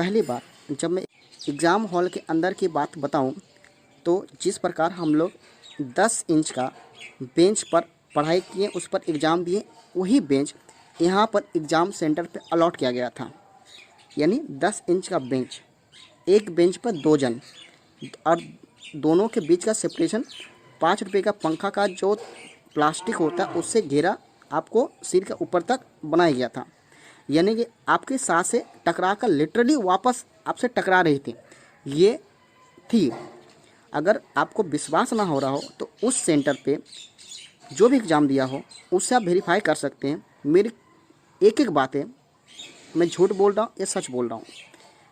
पहली बार जब मैं एग्ज़ाम हॉल के अंदर की बात बताऊं, तो जिस प्रकार हम लोग 10 इंच का बेंच पर पढ़ाई किए, उस पर एग्ज़ाम दिए, वही बेंच यहाँ पर एग्ज़ाम सेंटर पे अलॉट किया गया था। यानी 10 इंच का बेंच, एक बेंच पर 2 जन, और दोनों के बीच का सेपरेशन 5 रुपये का पंखा का जो प्लास्टिक होता है उससे घेरा आपको सिर के ऊपर तक बनाया गया था। यानी कि आपके साथ से टकरा कर लिटरली वापस आपसे टकरा रही थी, ये थी। अगर आपको विश्वास ना हो रहा हो तो उस सेंटर पे जो भी एग्ज़ाम दिया हो उससे आप वेरीफाई कर सकते हैं। मेरी एक एक बातें मैं झूठ बोल रहा हूँ या सच बोल रहा हूँ,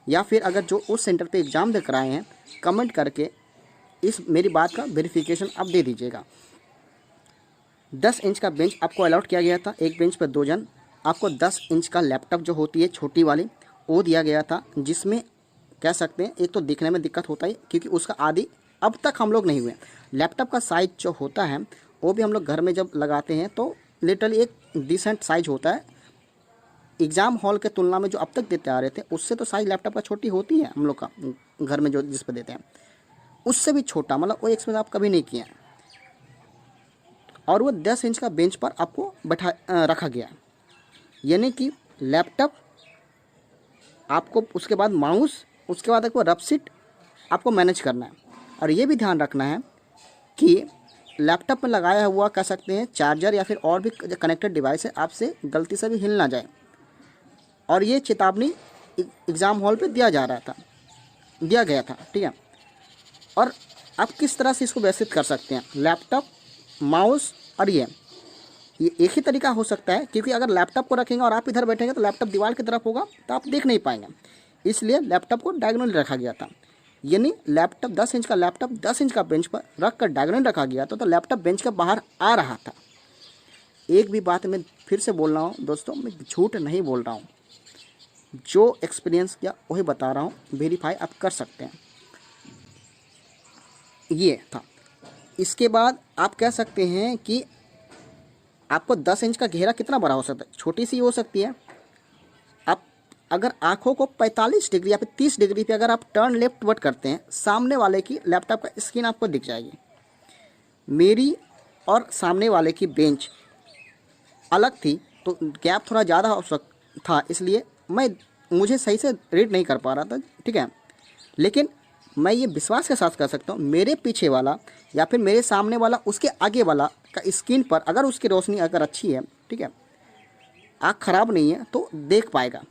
या फिर अगर जो उस सेंटर पे एग्ज़ाम दे कर आए हैं, कमेंट करके इस मेरी बात का वेरिफिकेशन आप दे दीजिएगा। 10 इंच का बेंच आपको अलॉट किया गया था, एक बेंच पर 2 जन। आपको 10 इंच का लैपटॉप जो होती है छोटी वाली, वो दिया गया था, जिसमें कह सकते हैं एक तो दिखने में दिक्कत होता है क्योंकि उसका आदि अब तक हम लोग नहीं हुए। लैपटॉप का साइज़ जो होता है वो भी हम लोग घर में जब लगाते हैं तो लिटरली एक डिसेंट साइज़ होता है। एग्ज़ाम हॉल के तुलना में जो अब तक देते आ रहे थे उससे तो साइज़ लैपटॉप का छोटी होती है हम लोग का घर में जो जिस पर देते हैं, उससे भी छोटा, मतलब वो एक्सपीरियंस आप कभी नहीं किए हैं। और वो 10 इंच का बेंच पर आपको रखा गया। यानी कि लैपटॉप, आपको उसके बाद माउस, उसके बाद आपको रफ शीट आपको मैनेज करना है। और ये भी ध्यान रखना है कि लैपटॉप में लगाया हुआ कह सकते हैं चार्जर या फिर और भी कनेक्टेड डिवाइस है, आपसे गलती से भी हिल ना जाए। और ये चेतावनी एग्ज़ाम हॉल पे दिया गया था, ठीक है। और आप किस तरह से इसको व्यवस्थित कर सकते हैं, लैपटॉप, माउस और ये एक ही तरीका हो सकता है, क्योंकि अगर लैपटॉप को रखेंगे और आप इधर बैठेंगे तो लैपटॉप दीवार की तरफ होगा तो आप देख नहीं पाएंगे। इसलिए लैपटॉप को डायगोनल रखा गया था। यानी लैपटॉप 10 इंच का लैपटॉप 10 इंच का बेंच पर रख कर डायगोनल रखा गया था, तो लैपटॉप बेंच के बाहर आ रहा था। एक भी बात मैं फिर से बोल रहा हूँ दोस्तों, मैं झूठ नहीं बोल रहा हूँ, जो एक्सपीरियंस किया वही बता रहा हूँ, वेरीफाई आप कर सकते हैं। ये था। इसके बाद आप कह सकते हैं कि आपको 10 इंच का घेरा कितना बड़ा हो सकता है, छोटी सी हो सकती है। आप अगर आंखों को 45 डिग्री या फिर 30 डिग्री पे अगर आप टर्न लेफ्ट वर्ड करते हैं, सामने वाले की लैपटॉप का स्क्रीन आपको दिख जाएगी। मेरी और सामने वाले की बेंच अलग थी तो गैप थोड़ा ज़्यादा हो था, इसलिए मुझे सही से रीड नहीं कर पा रहा था, ठीक है। लेकिन मैं ये विश्वास के साथ कर सकता हूँ, मेरे पीछे वाला या फिर मेरे सामने वाला, उसके आगे वाला का स्क्रीन पर अगर उसकी रोशनी अगर अच्छी है, ठीक है, आँख ख़राब नहीं है तो देख पाएगा।